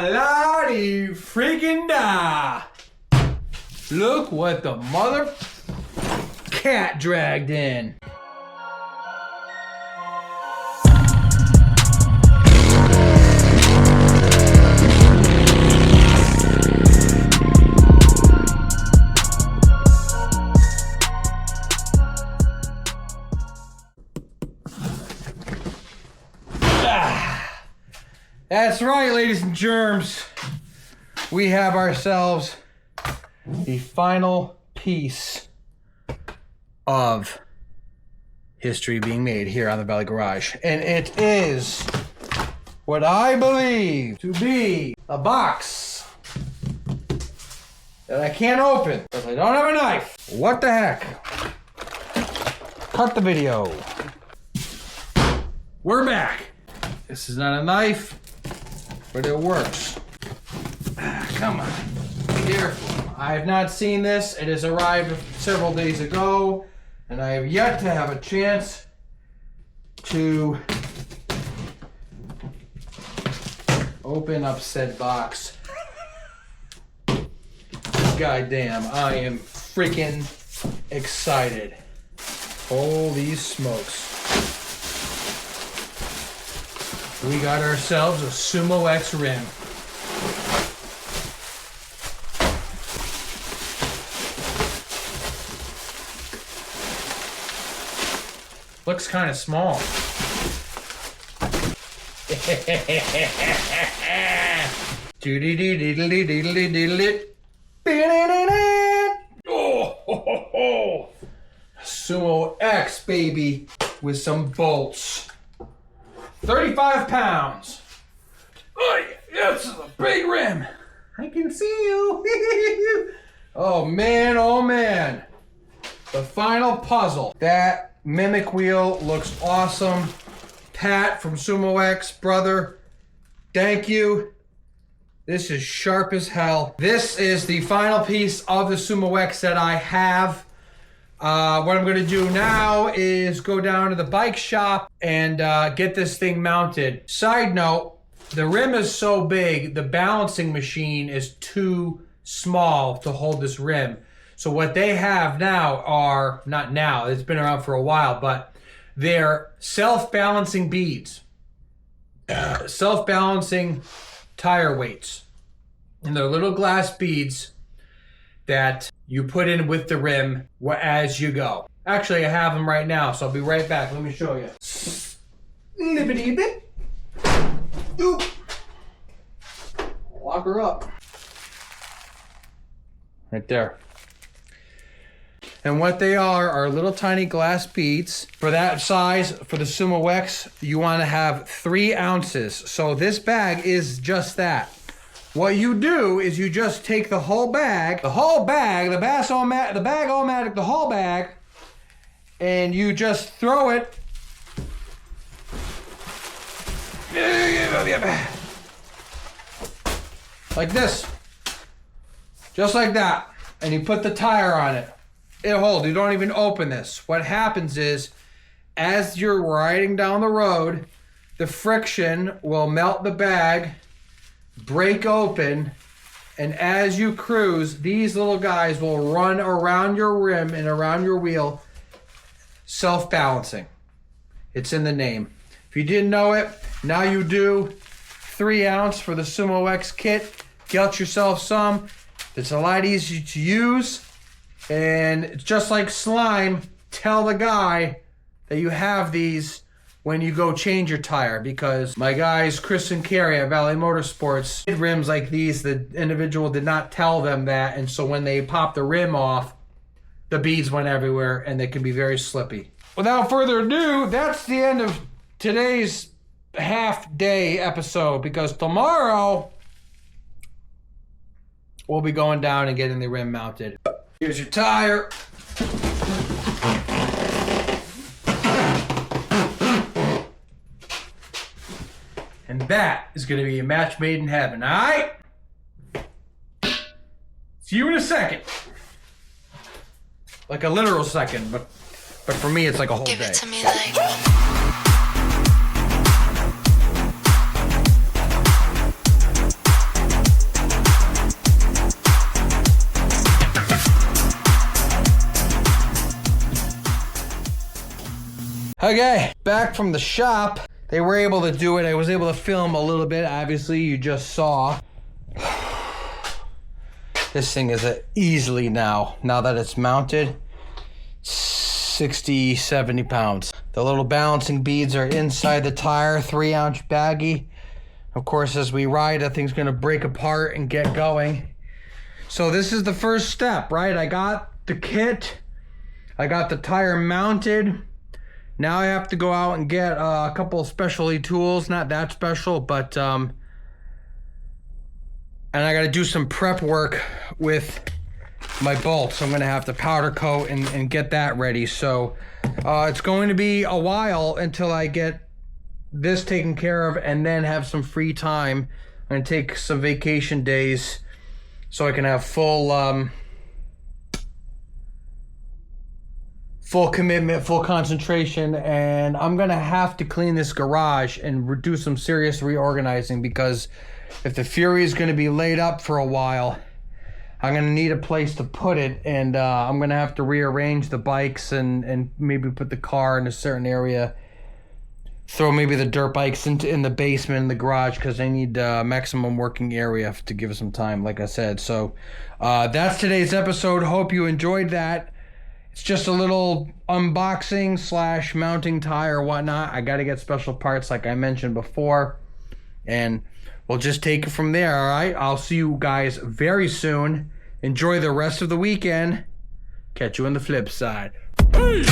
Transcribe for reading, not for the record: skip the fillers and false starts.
La-di freaking da! Look what the mother cat dragged in. That's right, ladies and germs. We have ourselves the final piece of history being made here on the Valley Garage. And it is what I believe to be a box that I can't open because I don't have a knife. What the heck? Cut the video. We're back. This is not a knife, but it works. Come on, careful. I have not seen this. It has arrived several days ago, and I have yet to have a chance to open up said box. Goddamn, I am freaking excited. Holy smokes. We got ourselves a SumoX rim. Looks kind of small. Oh, SumoX, baby, with some bolts. 35 pounds. Oh, yeah, this is a big rim. I can see you. Oh man. The final puzzle. That mimic wheel looks awesome. Pat from SumoX, brother, thank you. This is sharp as hell. This is the final piece of the SumoX that I have. What I'm going to do now is go down to the bike shop and get this thing mounted. Side note, the rim is so big, the balancing machine is too small to hold this rim. So what they have now are, not now, it's been around for a while, but they're self-balancing beads. Self-balancing tire weights. And they're little glass beads that you put in with the rim as you go. Actually, I have them right now, so I'll be right back. Let me show you. Lippity-bit. Oop. Lock her up. Right there. And what they are little tiny glass beads. For that size, for the SumoX, you want to have 3 ounces. So this bag is just that. What you do is you just take the whole bag, the bag, and you just throw it like this, just like that, and you put the tire on it. It holds. You don't even open this. What happens is, as you're riding down the road, the friction will melt the bag, break open, and as you cruise, these little guys will run around your rim and around your wheel, self-balancing. It's in the name. If you didn't know it, now you do. 3 ounce for the SumoX kit. Get yourself some. It's a lot easier to use, and it's just like slime. Tell the guy that you have these when you go change your tire, because my guys Chris and Carrie at Valley Motorsports did rims like these. The individual did not tell them that, and so when they popped the rim off, the beads went everywhere and they can be very slippy. Without further ado, that's the end of today's half-day episode, because tomorrow we'll be going down and getting the rim mounted. Here's your tire. And that is going to be a match made in heaven, all right? See you in a second. Like a literal second, but for me it's like a whole day. Give it to me like... Okay, back from the shop. They were able to do it. I was able to film a little bit. Obviously, you just saw. This thing is easily now that it's mounted, 60, 70 pounds. The little balancing beads are inside the tire, 3-ounce baggie. Of course, as we ride, that thing's gonna break apart and get going. So this is the first step, right? I got the kit, I got the tire mounted. Now I have to go out and get a couple of specialty tools, not that special, but and I gotta do some prep work with my bolts. I'm gonna have to powder coat and get that ready. So it's going to be a while until I get this taken care of and then have some free time. I'm gonna take some vacation days so I can have full commitment, full concentration, and I'm gonna have to clean this garage and do some serious reorganizing, because if the Fury is gonna be laid up for a while, I'm gonna need a place to put it, and I'm gonna have to rearrange the bikes and maybe put the car in a certain area. Throw maybe the dirt bikes in the basement in the garage, because I need maximum working area to give it some time, like I said. So that's today's episode. Hope you enjoyed that. It's just a little unboxing / mounting tire or whatnot. I got to get special parts like I mentioned before, and we'll just take it from there, all right? I'll see you guys very soon. Enjoy the rest of the weekend. Catch you on the flip side. Hey!